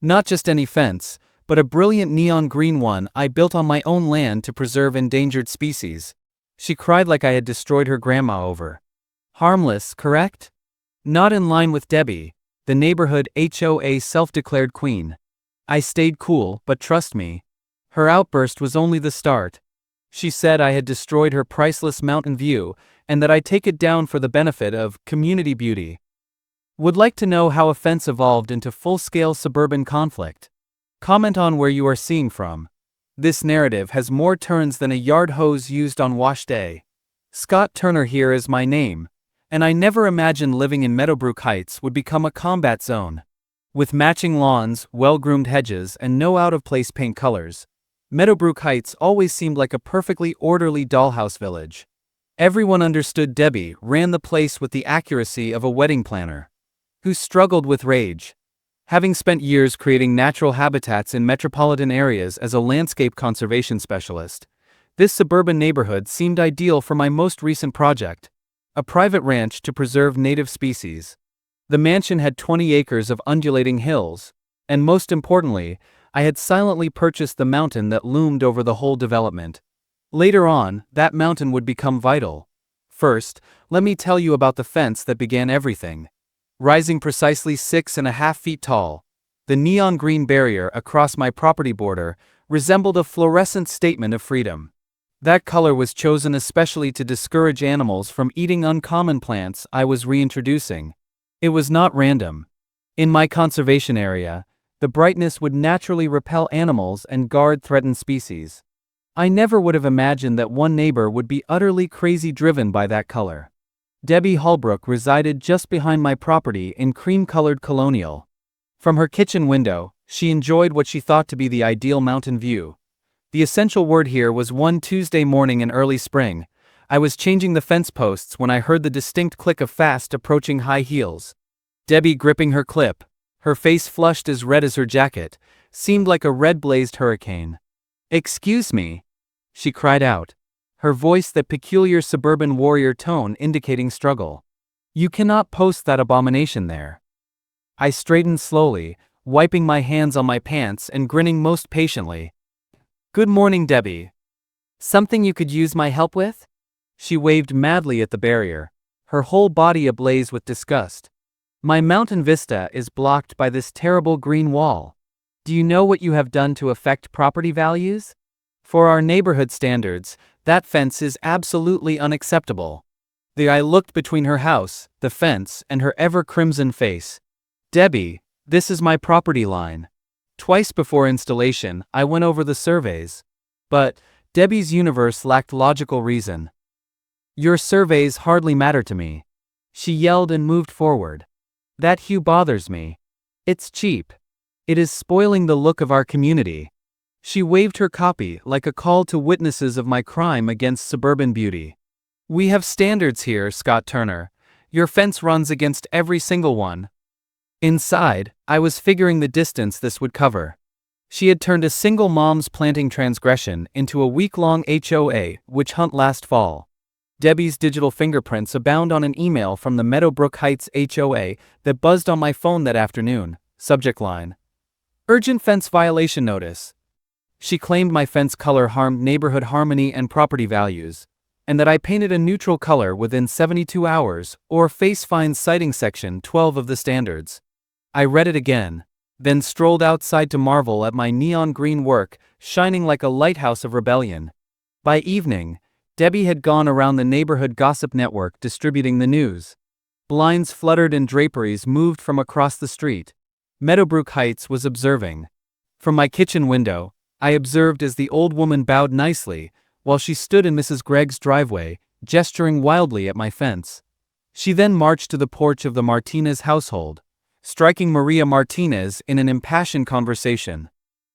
Not just any fence, but a brilliant neon green one I built on my own land to preserve endangered species. She cried like I had destroyed her grandma over. Harmless, correct? Not in line with Debbie, the neighborhood HOA self-declared queen. I stayed cool, but trust me, her outburst was only the start. She said I had destroyed her priceless mountain view, and that I'd take it down for the benefit of community beauty. Would like to know how a fence evolved into full-scale suburban conflict? Comment on where you are seeing from. This narrative has more turns than a yard hose used on wash day. Scott Turner here is my name, and I never imagined living in Meadowbrook Heights would become a combat zone. With matching lawns, well-groomed hedges, and no out-of-place paint colors, Meadowbrook Heights always seemed like a perfectly orderly dollhouse village. Everyone understood Debbie ran the place with the accuracy of a wedding planner, who struggled with rage. Having spent years creating natural habitats in metropolitan areas as a landscape conservation specialist, this suburban neighborhood seemed ideal for my most recent project, a private ranch to preserve native species. The mansion had 20 acres of undulating hills, and most importantly, I had silently purchased the mountain that loomed over the whole development. Later on, that mountain would become vital. First, let me tell you about the fence that began everything. Rising precisely 6.5 feet tall, the neon green barrier across my property border resembled a fluorescent statement of freedom. That color was chosen especially to discourage animals from eating uncommon plants I was reintroducing. It was not random. In my conservation area, the brightness would naturally repel animals and guard threatened species. I never would have imagined that one neighbor would be utterly crazy driven by that color. Debbie Holbrook resided just behind my property in cream-colored colonial. From her kitchen window, she enjoyed what she thought to be the ideal mountain view. The essential word here was one Tuesday morning in early spring. I was changing the fence posts when I heard the distinct click of fast approaching high heels. Debbie gripping her clip, her face flushed as red as her jacket, seemed like a red-blazed hurricane. "Excuse me," she cried out, her voice that peculiar suburban warrior tone indicating struggle. "You cannot post that abomination there." I straightened slowly, wiping my hands on my pants and grinning most patiently. "Good morning, Debbie. Something you could use my help with?" She waved madly at the barrier, her whole body ablaze with disgust. "My mountain vista is blocked by this terrible green wall. Do you know what you have done to affect property values? For our neighborhood standards, that fence is absolutely unacceptable." I looked between her house, the fence, and her ever-crimson face. "Debbie, this is my property line. Twice before installation, I went over the surveys. But Debbie's universe lacked logical reason. "Your surveys hardly matter to me," she yelled and moved forward. "That hue bothers me. It's cheap. It is spoiling the look of our community." She waved her copy like a call to witnesses of my crime against suburban beauty. "We have standards here, Scott Turner. Your fence runs against every single one." Inside, I was figuring the distance this would cover. She had turned a single mom's planting transgression into a week-long HOA witch hunt last fall. Debbie's digital fingerprints abound on an email from the Meadowbrook Heights HOA that buzzed on my phone that afternoon. Subject line: "Urgent fence violation notice." She claimed my fence color harmed neighborhood harmony and property values, and that I painted a neutral color within 72 hours, or face fines citing Section 12 of the standards. I read it again, then strolled outside to marvel at my neon green work, shining like a lighthouse of rebellion. By evening, Debbie had gone around the neighborhood gossip network distributing the news. Blinds fluttered and draperies moved from across the street. Meadowbrook Heights was observing. From my kitchen window, I observed as the old woman bowed nicely, while she stood in Mrs. Gregg's driveway, gesturing wildly at my fence. She then marched to the porch of the Martinez household, striking Maria Martinez in an impassioned conversation.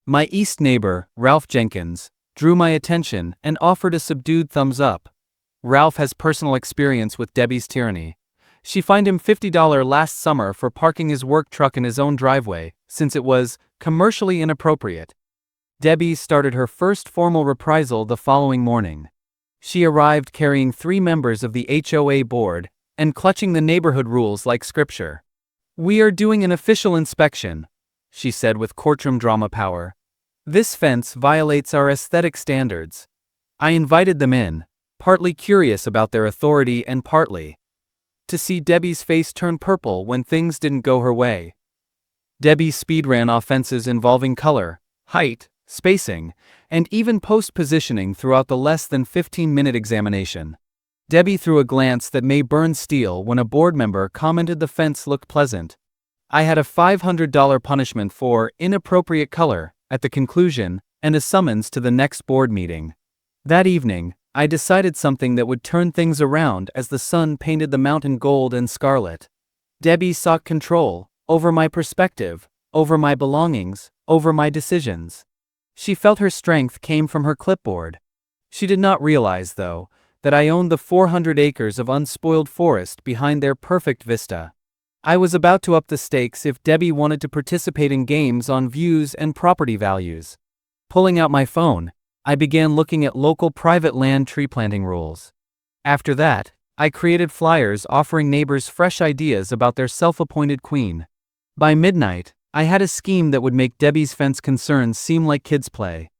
My east neighbor, Ralph Jenkins, drew my attention and offered a subdued thumbs up. Ralph has personal experience with Debbie's tyranny. She fined him $50 last summer for parking his work truck in his own driveway, since it was commercially inappropriate. Debbie started her first formal reprisal the following morning. She arrived carrying 3 members of the HOA board and clutching the neighborhood rules like scripture. "We are doing an official inspection. she said with courtroom drama power. "This fence violates our aesthetic standards." I invited them in, partly curious about their authority and partly to see Debbie's face turn purple when things didn't go her way. Debbie speedran off fences involving color, height, spacing, and even post positioning throughout the less than 15-minute examination. Debbie threw a glance that may burn steel when a board member commented the fence looked pleasant. I had a $500 punishment for inappropriate color at the conclusion and a summons to the next board meeting. That evening, I decided something that would turn things around as the sun painted the mountain gold and scarlet. Debbie sought control over my perspective, over my belongings, over my decisions. She felt her strength came from her clipboard. She did not realize, though, that I owned the 400 acres of unspoiled forest behind their perfect vista. I was about to up the stakes if Debbie wanted to participate in games on views and property values. Pulling out my phone, I began looking at local private land tree planting rules. After that, I created flyers offering neighbors fresh ideas about their self-appointed queen. By midnight, I had a scheme that would make Debbie's fence concerns seem like kids' play.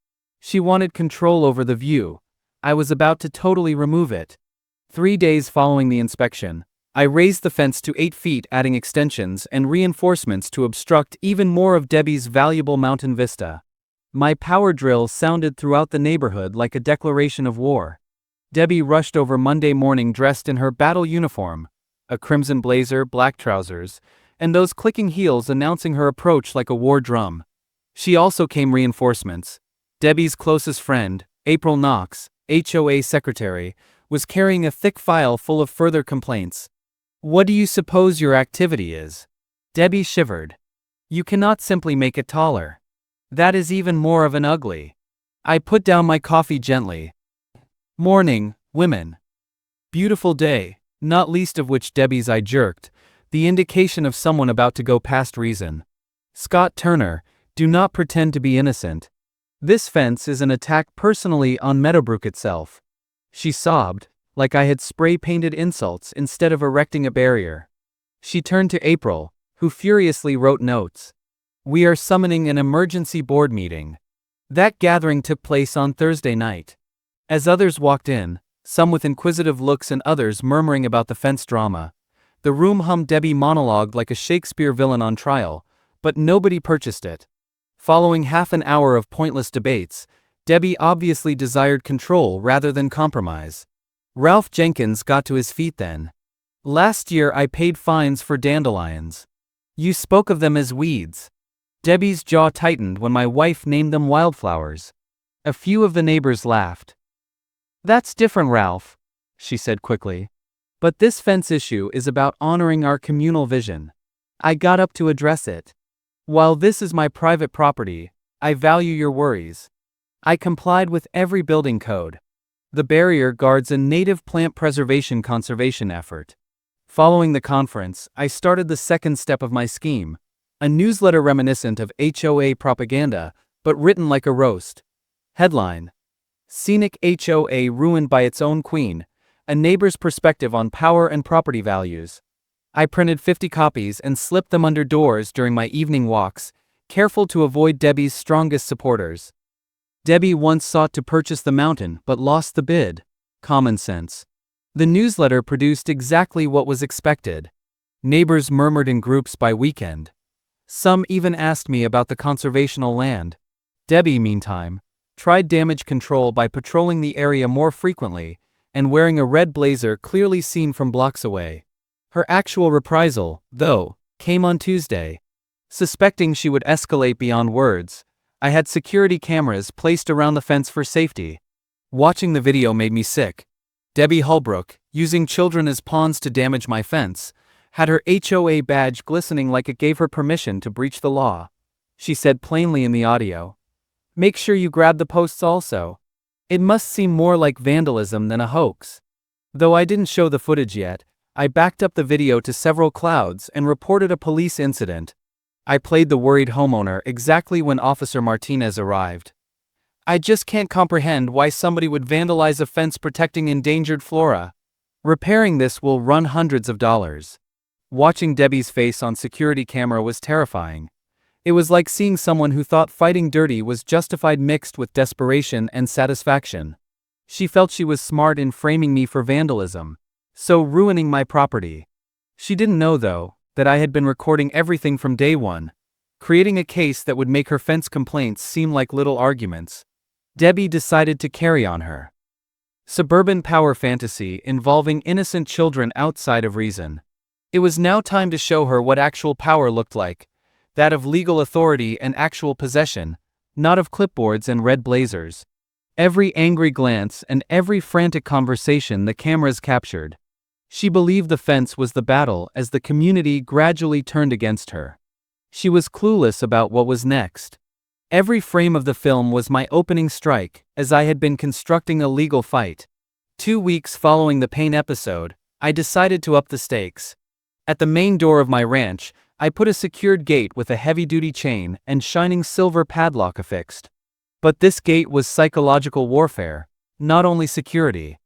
She wanted control over the view. I was about to totally remove it. 3 days following the inspection, I raised the fence to 8 feet, adding extensions and reinforcements to obstruct even more of Debbie's valuable mountain vista. My power drill sounded throughout the neighborhood like a declaration of war. Debbie rushed over Monday morning dressed in her battle uniform, a crimson blazer, black trousers, and those clicking heels announcing her approach like a war drum. She also came reinforcements. Debbie's closest friend, April Knox, HOA secretary, was carrying a thick file full of further complaints. "What do you suppose your activity is?" Debbie shivered. "You cannot simply make it taller. That is even more of an ugly." I put down my coffee gently. "Morning, women. Beautiful day," not least of which Debbie's eye jerked, the indication of someone about to go past reason. "Scott Turner, do not pretend to be innocent. This fence is an attack personally on Meadowbrook itself." She sobbed, like I had spray-painted insults instead of erecting a barrier. She turned to April, who furiously wrote notes. "We are summoning an emergency board meeting." That gathering took place on Thursday night. As others walked in, some with inquisitive looks and others murmuring about the fence drama, the room hummed. Debbie monologued like a Shakespeare villain on trial, but nobody purchased it. Following half an hour of pointless debates, Debbie obviously desired control rather than compromise. Ralph Jenkins got to his feet then. "Last year I paid fines for dandelions. You spoke of them as weeds." Debbie's jaw tightened when my wife named them wildflowers. A few of the neighbors laughed. "That's different, Ralph," she said quickly. "But this fence issue is about honoring our communal vision." I got up to address it. "While this is my private property, I value your worries." I complied with every building code. The barrier guards a native plant preservation conservation effort. Following the conference, I started the second step of my scheme, a newsletter reminiscent of HOA propaganda, but written like a roast. Headline: Scenic HOA ruined by its own queen, a neighbor's perspective on power and property values. I printed 50 copies and slipped them under doors during my evening walks, careful to avoid Debbie's strongest supporters. Debbie once sought to purchase the mountain but lost the bid. Common sense. The newsletter produced exactly what was expected. Neighbors murmured in groups by weekend. Some even asked me about the conservational land. Debbie, meantime, tried damage control by patrolling the area more frequently and wearing a red blazer clearly seen from blocks away. Her actual reprisal, though, came on Tuesday. Suspecting she would escalate beyond words, I had security cameras placed around the fence for safety. Watching the video made me sick. Debbie Holbrook, using children as pawns to damage my fence, had her HOA badge glistening like it gave her permission to breach the law. She said plainly in the audio, "Make sure you grab the posts also." It must seem more like vandalism than a hoax. Though I didn't show the footage yet, I backed up the video to several clouds and reported a police incident. I played the worried homeowner exactly when Officer Martinez arrived. "I just can't comprehend why somebody would vandalize a fence protecting endangered flora. Repairing this will run hundreds of dollars." Watching Debbie's face on security camera was terrifying. It was like seeing someone who thought fighting dirty was justified mixed with desperation and satisfaction. She felt she was smart in framing me for vandalism, so ruining my property. She didn't know, though, that I had been recording everything from day one, creating a case that would make her fence complaints seem like little arguments. Debbie decided to carry on her suburban power fantasy involving innocent children outside of reason. It was now time to show her what actual power looked like, that of legal authority and actual possession, not of clipboards and red blazers. Every angry glance and every frantic conversation the cameras captured. She believed the fence was the battle as the community gradually turned against her. She was clueless about what was next. Every frame of the film was my opening strike, as I had been constructing a legal fight. 2 weeks following the pain episode, I decided to up the stakes. At the main door of my ranch, I put a secured gate with a heavy-duty chain and shining silver padlock affixed. But this gate was psychological warfare, not only security.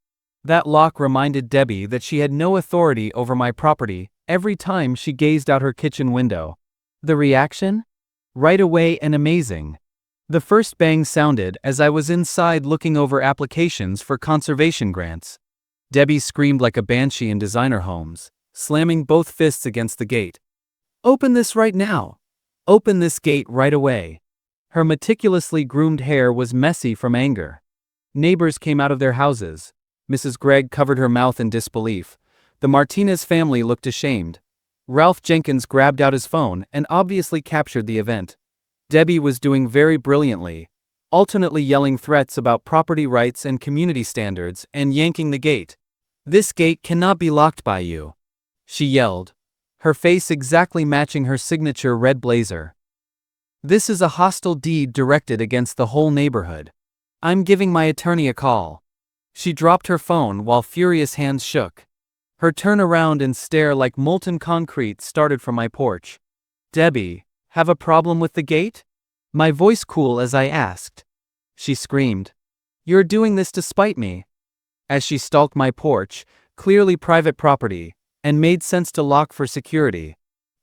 That lock reminded Debbie that she had no authority over my property every time she gazed out her kitchen window. The reaction? Right away and amazing. The first bang sounded as I was inside looking over applications for conservation grants. Debbie screamed like a banshee in designer homes, slamming both fists against the gate. "Open this right now! Open this gate right away!" Her meticulously groomed hair was messy from anger. Neighbors came out of their houses. Mrs. Gregg covered her mouth in disbelief. The Martinez family looked ashamed. Ralph Jenkins grabbed out his phone and obviously captured the event. Debbie was doing very brilliantly, alternately yelling threats about property rights and community standards and yanking the gate. "This gate cannot be locked by you," she yelled, her face exactly matching her signature red blazer. "This is a hostile deed directed against the whole neighborhood. I'm giving my attorney a call." She dropped her phone while furious hands shook. Her turn around and stare like molten concrete started from my porch. "Debbie, have a problem with the gate?" My voice cool as I asked. She screamed, "You're doing this to spite me," as she stalked my porch, clearly private property, and made sense to lock for security.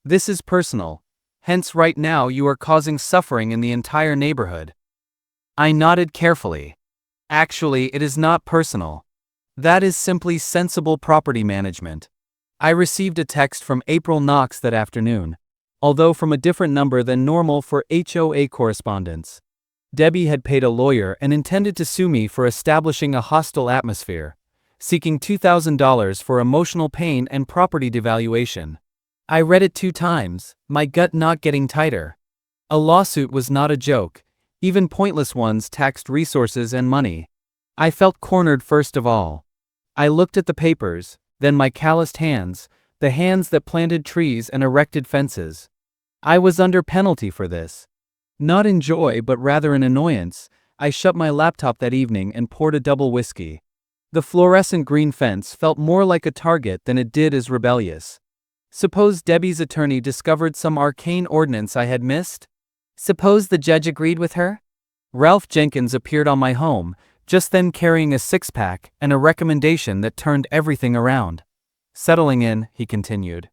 "This is personal. Hence right now you are causing suffering in the entire neighborhood." I nodded carefully. "Actually, it is not personal. That is simply sensible property management." I received a text from April Knox that afternoon, although from a different number than normal for HOA correspondence. Debbie had paid a lawyer and intended to sue me for establishing a hostile atmosphere, seeking $2,000 for emotional pain and property devaluation. I read it 2 times, my gut not getting tighter. A lawsuit was not a joke. Even pointless ones taxed resources and money. I felt cornered first of all. I looked at the papers, then my calloused hands, the hands that planted trees and erected fences. I was under penalty for this. Not in joy but rather in annoyance, I shut my laptop that evening and poured a double whiskey. The fluorescent green fence felt more like a target than it did as rebellious. Suppose Debbie's attorney discovered some arcane ordinance I had missed? Suppose the judge agreed with her? Ralph Jenkins appeared on my home, just then carrying a 6-pack and a recommendation that turned everything around. "Settling in," he continued.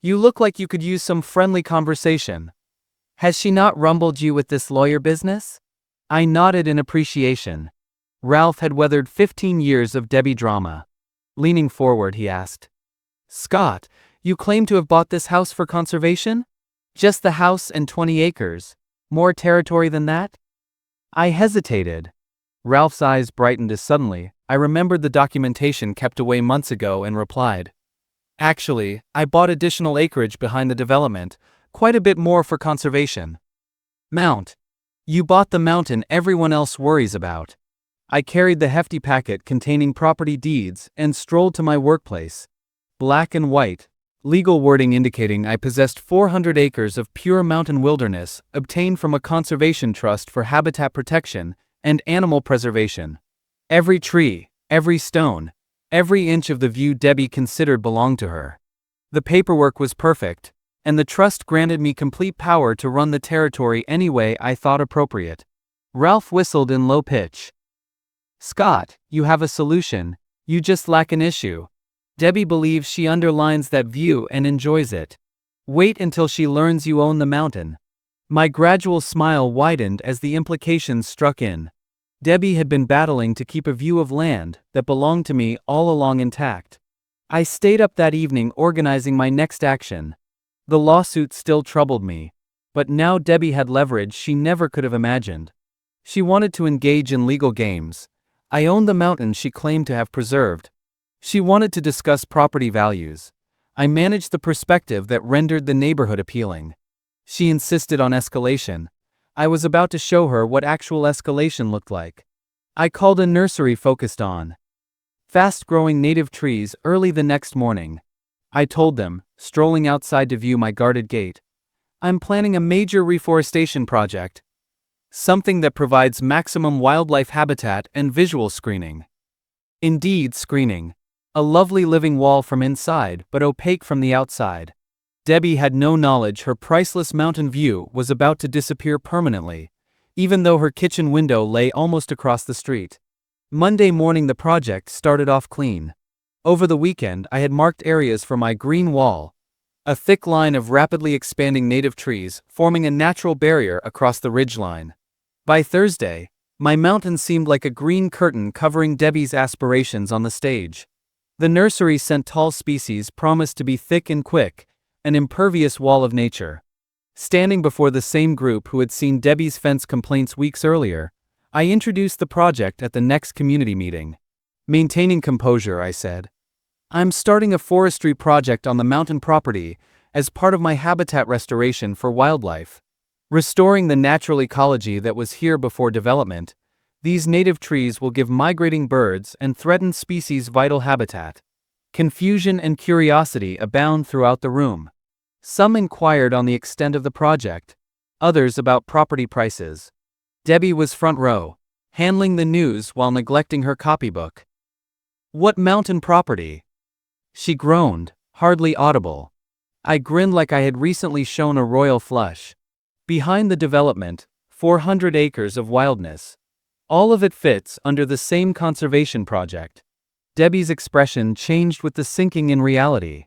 "You look like you could use some friendly conversation. Has she not rumbled you with this lawyer business?" I nodded in appreciation. Ralph had weathered 15 years of Debbie drama. Leaning forward, he asked, "Scott, you claim to have bought this house for conservation? Just the house and 20 acres. More territory than that?" I hesitated. Ralph's eyes brightened as suddenly I remembered the documentation kept away months ago and replied, "Actually, I bought additional acreage behind the development, quite a bit more for conservation." "Mount. You bought the mountain everyone else worries about." I carried the hefty packet containing property deeds and strolled to my workplace. Black and white, legal wording indicating I possessed 400 acres of pure mountain wilderness obtained from a conservation trust for habitat protection and animal preservation. Every tree, every stone, every inch of the view Debbie considered belonged to her. The paperwork was perfect, and the trust granted me complete power to run the territory any way I thought appropriate. Ralph whistled in low pitch. "Scott, you have a solution, you just lack an issue. Debbie believes she underlines that view and enjoys it. Wait until she learns you own the mountain." My gradual smile widened as the implications struck in. Debbie had been battling to keep a view of land that belonged to me all along intact. I stayed up that evening organizing my next action. The lawsuit still troubled me, but now Debbie had leverage she never could have imagined. She wanted to engage in legal games. I owned the mountain she claimed to have preserved. She wanted to discuss property values. I managed the perspective that rendered the neighborhood appealing. She insisted on escalation. I was about to show her what actual escalation looked like. I called a nursery focused on fast-growing native trees early the next morning. I told them, strolling outside to view my guarded gate, I'm planning a major reforestation project. Something that provides maximum wildlife habitat and visual screening. Indeed, screening. A lovely living wall from inside, but opaque from the outside. Debbie had no knowledge her priceless mountain view was about to disappear permanently, even though her kitchen window lay almost across the street. Monday morning the project started off clean. Over the weekend I had marked areas for my green wall, a thick line of rapidly expanding native trees forming a natural barrier across the ridgeline. By Thursday, my mountain seemed like a green curtain covering Debbie's aspirations on the stage. The nursery sent tall species promised to be thick and quick, an impervious wall of nature. Standing before the same group who had seen Debbie's fence complaints weeks earlier, I introduced the project at the next community meeting. Maintaining composure, I said, I'm starting a forestry project on the mountain property as part of my habitat restoration for wildlife. Restoring the natural ecology that was here before development, these native trees will give migrating birds and threatened species vital habitat. Confusion and curiosity abound throughout the room. Some inquired on the extent of the project, others about property prices. Debbie was front row, handling the news while neglecting her copybook. What mountain property? She groaned, hardly audible. I grinned like I had recently shown a royal flush. Behind the development, 400 acres of wildness. All of it fits under the same conservation project. Debbie's expression changed with the sinking in reality.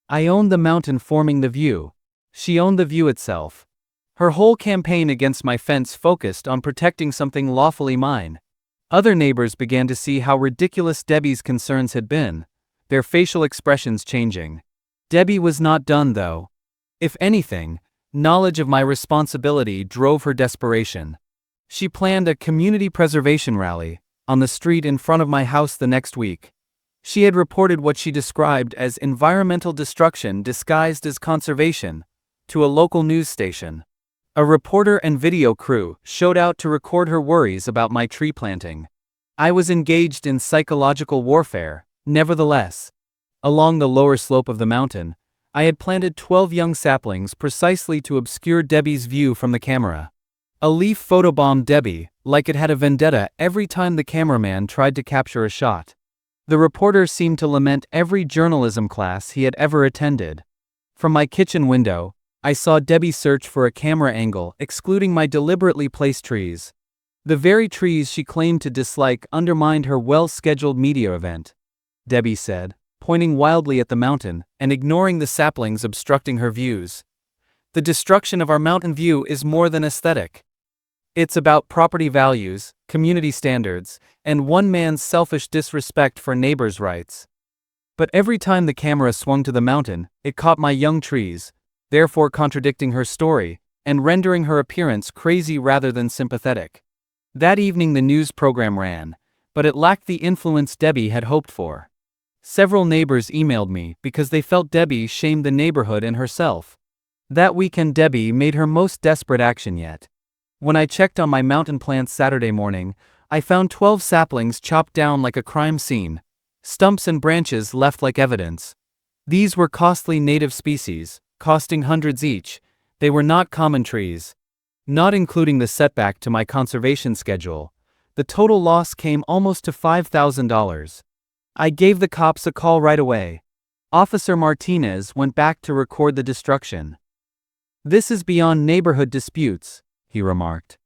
I owned the mountain forming the view. She owned the view itself. Her whole campaign against my fence focused on protecting something lawfully mine. Other neighbors began to see how ridiculous Debbie's concerns had been, their facial expressions changing. Debbie was not done though. If anything, knowledge of my responsibility drove her desperation. She planned a community preservation rally on the street in front of my house the next week. She had reported what she described as environmental destruction disguised as conservation to a local news station. A reporter and video crew showed out to record her worries about my tree planting. I was engaged in psychological warfare, nevertheless. Along the lower slope of the mountain, I had planted 12 young saplings precisely to obscure Debbie's view from the camera. A leaf photobombed Debbie, like it had a vendetta every time the cameraman tried to capture a shot. The reporter seemed to lament every journalism class he had ever attended. From my kitchen window, I saw Debbie search for a camera angle excluding my deliberately placed trees. The very trees she claimed to dislike undermined her well-scheduled media event. Debbie said, pointing wildly at the mountain and ignoring the saplings obstructing her views. The destruction of our mountain view is more than aesthetic. It's about property values, community standards, and one man's selfish disrespect for neighbors' rights. But every time the camera swung to the mountain, it caught my young trees, therefore contradicting her story, and rendering her appearance crazy rather than sympathetic. That evening the news program ran, but it lacked the influence Debbie had hoped for. Several neighbors emailed me because they felt Debbie shamed the neighborhood and herself. That weekend Debbie made her most desperate action yet. When I checked on my mountain plants Saturday morning, I found 12 saplings chopped down like a crime scene, stumps and branches left like evidence. These were costly native species, costing hundreds each. They were not common trees. Not including the setback to my conservation schedule, the total loss came almost to $5,000. I gave the cops a call right away. Officer Martinez went back to record the destruction. This is beyond neighborhood disputes, he remarked.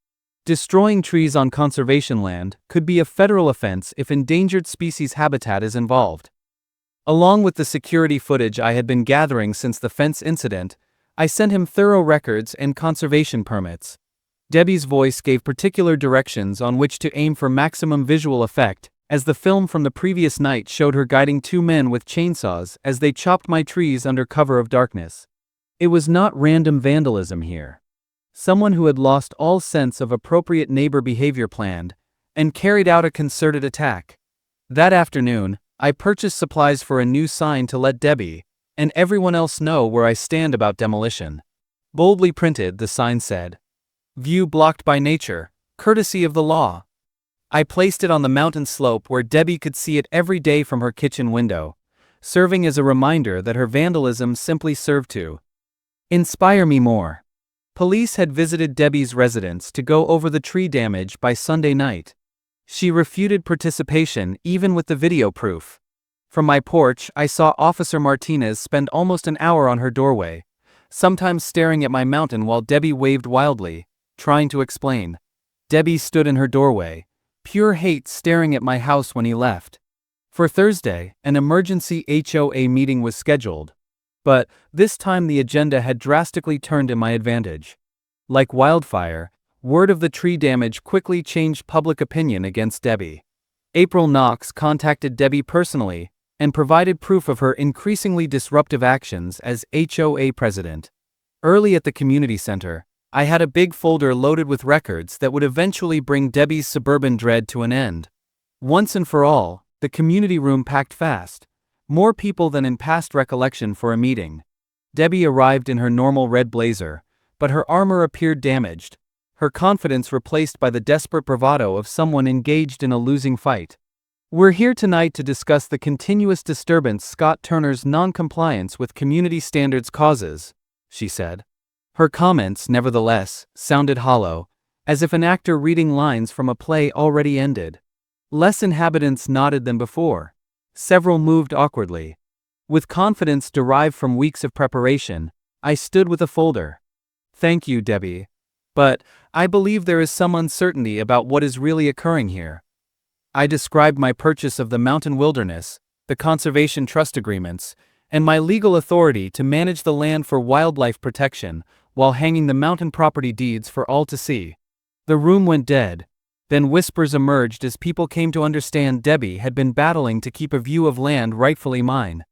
Destroying trees on conservation land could be a federal offense if endangered species habitat is involved. Along with the security footage I had been gathering since the fence incident, I sent him thorough records and conservation permits. Debbie's voice gave particular directions on which to aim for maximum visual effect, as the film from the previous night showed her guiding two men with chainsaws as they chopped my trees under cover of darkness. It was not random vandalism here. Someone who had lost all sense of appropriate neighbor behavior planned and carried out a concerted attack. That afternoon, I purchased supplies for a new sign to let Debbie and everyone else know where I stand about demolition. Boldly printed, the sign said, "View blocked by nature, courtesy of the law." I placed it on the mountain slope where Debbie could see it every day from her kitchen window, serving as a reminder that her vandalism simply served to inspire me more. Police had visited Debbie's residence to go over the tree damage by Sunday night. She refuted participation even with the video proof. From my porch, I saw Officer Martinez spend almost an hour on her doorway, sometimes staring at my mountain while Debbie waved wildly, trying to explain. Debbie stood in her doorway, pure hate staring at my house when he left. For Thursday, an emergency HOA meeting was scheduled. But this time the agenda had drastically turned in my advantage. Like wildfire, word of the tree damage quickly changed public opinion against Debbie. April Knox contacted Debbie personally and provided proof of her increasingly disruptive actions as HOA president. Early at the community center, I had a big folder loaded with records that would eventually bring Debbie's suburban dread to an end. Once and for all, the community room packed fast. More people than in past recollection for a meeting. Debbie arrived in her normal red blazer, but her armor appeared damaged, her confidence replaced by the desperate bravado of someone engaged in a losing fight. "We're here tonight to discuss the continuous disturbance Scott Turner's non-compliance with community standards causes," she said. Her comments, nevertheless, sounded hollow, as if an actor reading lines from a play already ended. Less inhabitants nodded than before. Several moved awkwardly. With confidence derived from weeks of preparation, I stood with a folder. "Thank you, Debbie. But I believe there is some uncertainty about what is really occurring here." I described my purchase of the mountain wilderness, the conservation trust agreements, and my legal authority to manage the land for wildlife protection while hanging the mountain property deeds for all to see. The room went dead. Then whispers emerged as people came to understand Debbie had been battling to keep a view of land rightfully mine.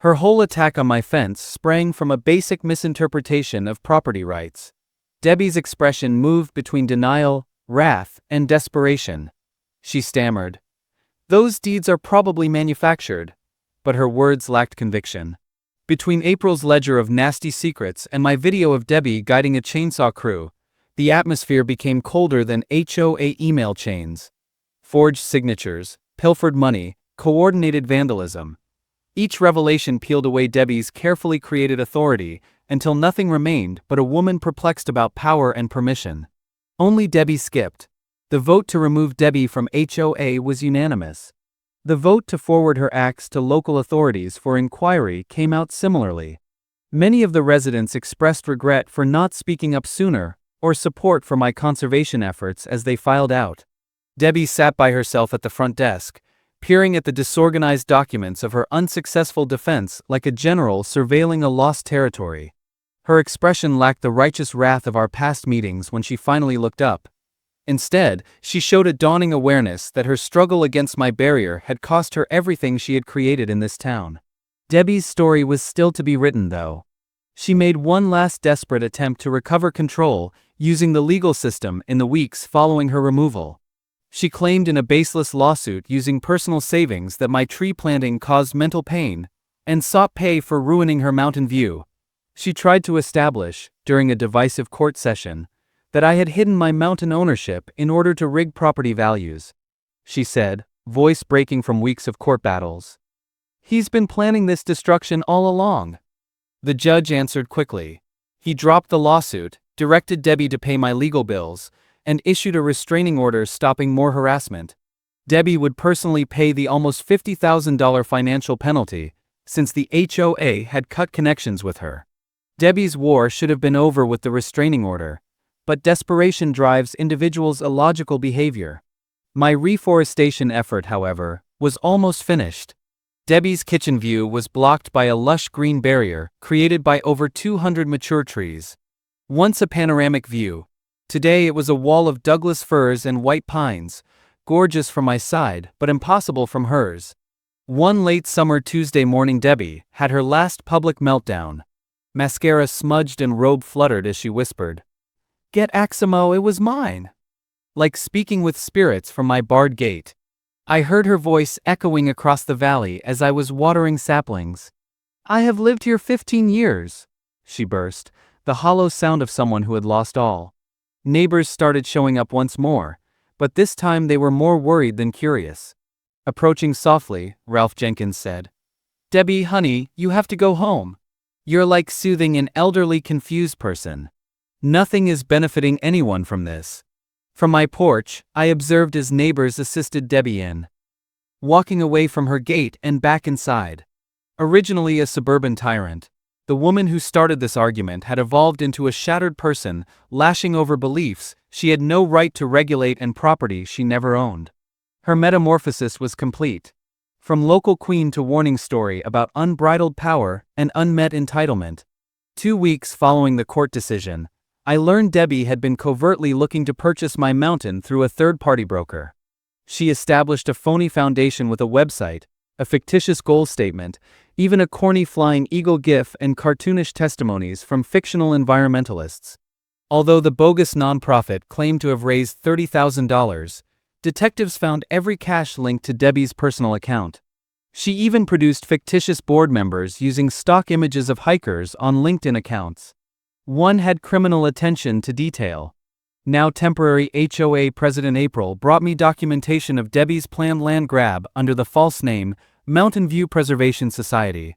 Her whole attack on my fence sprang from a basic misinterpretation of property rights. Debbie's expression moved between denial, wrath, and desperation. She stammered, "Those deeds are probably manufactured," but her words lacked conviction. Between April's ledger of nasty secrets and my video of Debbie guiding a chainsaw crew, the atmosphere became colder than HOA email chains. Forged signatures, pilfered money, coordinated vandalism. Each revelation peeled away Debbie's carefully created authority until nothing remained but a woman perplexed about power and permission. Only Debbie skipped. The vote to remove Debbie from HOA was unanimous. The vote to forward her acts to local authorities for inquiry came out similarly. Many of the residents expressed regret for not speaking up sooner, or support for my conservation efforts as they filed out. Debbie sat by herself at the front desk, peering at the disorganized documents of her unsuccessful defense like a general surveilling a lost territory. Her expression lacked the righteous wrath of our past meetings when she finally looked up. Instead, she showed a dawning awareness that her struggle against my barrier had cost her everything she had created in this town. Debbie's story was still to be written, though. She made one last desperate attempt to recover control, using the legal system in the weeks following her removal. She claimed in a baseless lawsuit using personal savings that my tree planting caused mental pain, and sought pay for ruining her mountain view. She tried to establish, during a divisive court session, that I had hidden my mountain ownership in order to rig property values. She said, voice breaking from weeks of court battles. "He's been planning this destruction all along." The judge answered quickly. He dropped the lawsuit, directed Debbie to pay my legal bills, and issued a restraining order stopping more harassment. Debbie would personally pay the almost $50,000 financial penalty, since the HOA had cut connections with her. Debbie's war should have been over with the restraining order, but desperation drives individuals' illogical behavior. My reforestation effort, however, was almost finished. Debbie's kitchen view was blocked by a lush green barrier created by over 200 mature trees. Once a panoramic view, today it was a wall of Douglas firs and white pines, gorgeous from my side but impossible from hers. One late summer Tuesday morning Debbie had her last public meltdown. Mascara smudged and robe fluttered as she whispered, "Get Aximo, it was mine." Like speaking with spirits from my barred gate. I heard her voice echoing across the valley as I was watering saplings. "I have lived here 15 years, she burst, the hollow sound of someone who had lost all. Neighbors started showing up once more, but this time they were more worried than curious. Approaching softly, Ralph Jenkins said, "Debbie, honey, you have to go home. You're like soothing an elderly, confused person. Nothing is benefiting anyone from this." From my porch, I observed as neighbors assisted Debbie in walking away from her gate and back inside. Originally a suburban tyrant, the woman who started this argument had evolved into a shattered person, lashing over beliefs she had no right to regulate and property she never owned. Her metamorphosis was complete. From local queen to warning story about unbridled power and unmet entitlement. 2 weeks following the court decision, I learned Debbie had been covertly looking to purchase my mountain through a third-party broker. She established a phony foundation with a website, a fictitious goal statement, even a corny flying eagle gif and cartoonish testimonies from fictional environmentalists. Although the bogus nonprofit claimed to have raised $30,000, detectives found every cash linked to Debbie's personal account. She even produced fictitious board members using stock images of hikers on LinkedIn accounts. One had criminal attention to detail. Now temporary HOA President April brought me documentation of Debbie's planned land grab under the false name Mountain View Preservation Society.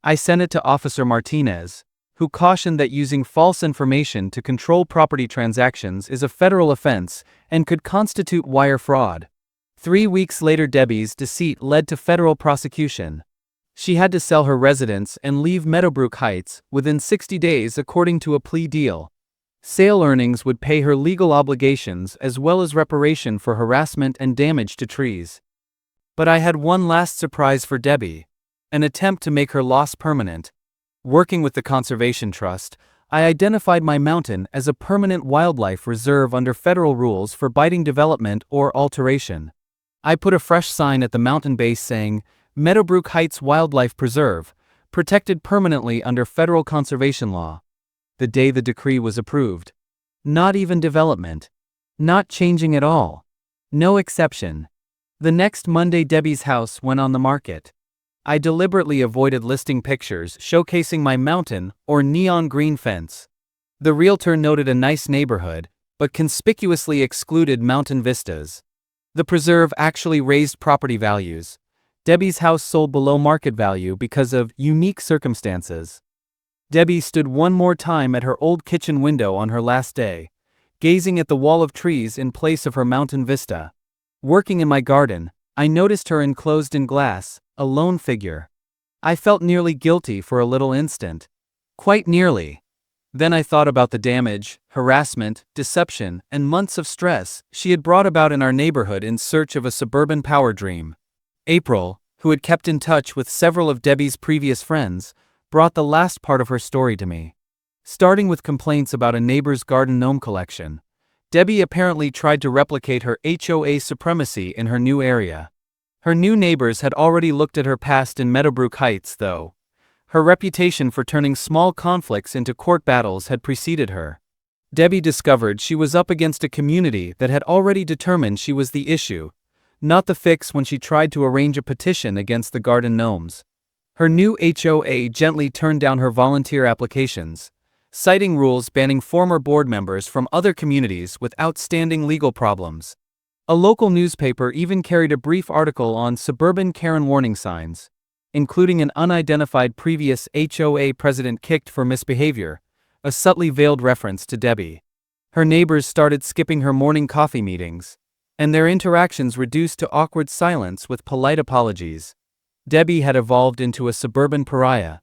I sent it to Officer Martinez, who cautioned that using false information to control property transactions is a federal offense and could constitute wire fraud. 3 weeks later, Debbie's deceit led to federal prosecution. She had to sell her residence and leave Meadowbrook Heights within 60 days according to a plea deal. Sale earnings would pay her legal obligations as well as reparation for harassment and damage to trees. But I had one last surprise for Debbie, an attempt to make her loss permanent. Working with the Conservation Trust, I identified my mountain as a permanent wildlife reserve under federal rules for biting development or alteration. I put a fresh sign at the mountain base saying, "Meadowbrook Heights Wildlife Preserve, protected permanently under federal conservation law." The day the decree was approved. Not even development. Not changing at all. No exception. The next Monday, Debbie's house went on the market. I deliberately avoided listing pictures showcasing my mountain or neon green fence. The realtor noted a nice neighborhood, but conspicuously excluded mountain vistas. The preserve actually raised property values. Debbie's house sold below market value because of unique circumstances. Debbie stood one more time at her old kitchen window on her last day, gazing at the wall of trees in place of her mountain vista. Working in my garden, I noticed her enclosed in glass, a lone figure. I felt nearly guilty for a little instant. Quite nearly. Then I thought about the damage, harassment, deception, and months of stress she had brought about in our neighborhood in search of a suburban power dream. April, who had kept in touch with several of Debbie's previous friends, brought the last part of her story to me. Starting with complaints about a neighbor's garden gnome collection, Debbie apparently tried to replicate her HOA supremacy in her new area. Her new neighbors had already looked at her past in Meadowbrook Heights, though. Her reputation for turning small conflicts into court battles had preceded her. Debbie discovered she was up against a community that had already determined she was the issue, not the fix, when she tried to arrange a petition against the garden gnomes. Her new HOA gently turned down her volunteer applications, citing rules banning former board members from other communities with outstanding legal problems. A local newspaper even carried a brief article on suburban Karen warning signs, including an unidentified previous HOA president kicked for misbehavior, a subtly veiled reference to Debbie. Her neighbors started skipping her morning coffee meetings, and their interactions reduced to awkward silence with polite apologies. Debbie had evolved into a suburban pariah,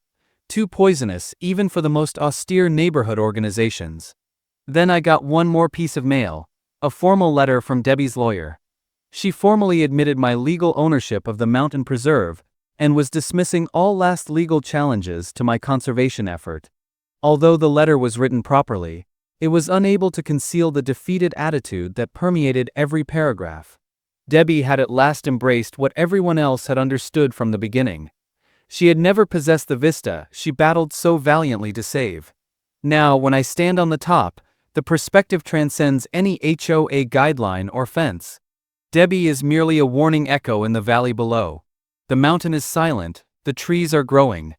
too poisonous even for the most austere neighborhood organizations. Then I got one more piece of mail, a formal letter from Debbie's lawyer. She formally admitted my legal ownership of the mountain preserve and was dismissing all last legal challenges to my conservation effort. Although the letter was written properly, it was unable to conceal the defeated attitude that permeated every paragraph. Debbie had at last embraced what everyone else had understood from the beginning. She had never possessed the vista she battled so valiantly to save. Now, when I stand on the top, the perspective transcends any HOA guideline or fence. Debbie is merely a warning echo in the valley below. The mountain is silent, the trees are growing.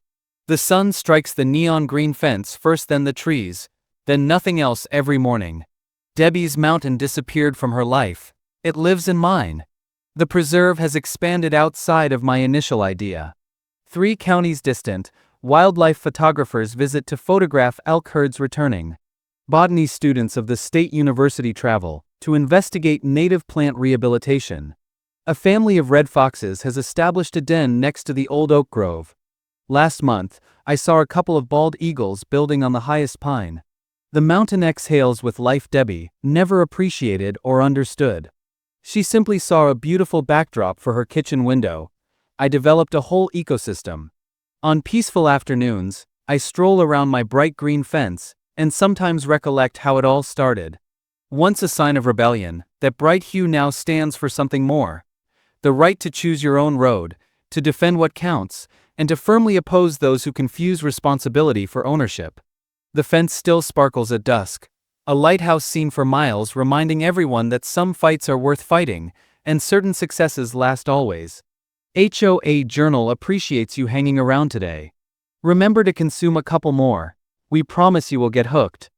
The sun strikes the neon green fence first, then the trees, then nothing else every morning. Debbie's mountain disappeared from her life. It lives in mine. The preserve has expanded outside of my initial idea. 3 counties distant, wildlife photographers visit to photograph elk herds returning. Botany students of the State University travel to investigate native plant rehabilitation. A family of red foxes has established a den next to the old oak grove. Last month, I saw a couple of bald eagles building on the highest pine. The mountain exhales with life. Debbie never appreciated or understood. She simply saw a beautiful backdrop for her kitchen window. I developed a whole ecosystem. On peaceful afternoons, I stroll around my bright green fence and sometimes recollect how it all started. Once a sign of rebellion, that bright hue now stands for something more. The right to choose your own road, to defend what counts, and to firmly oppose those who confuse responsibility for ownership. The fence still sparkles at dusk, a lighthouse seen for miles, reminding everyone that some fights are worth fighting, and certain successes last always. HOA Journal appreciates you hanging around today. Remember to consume a couple more. We promise you will get hooked.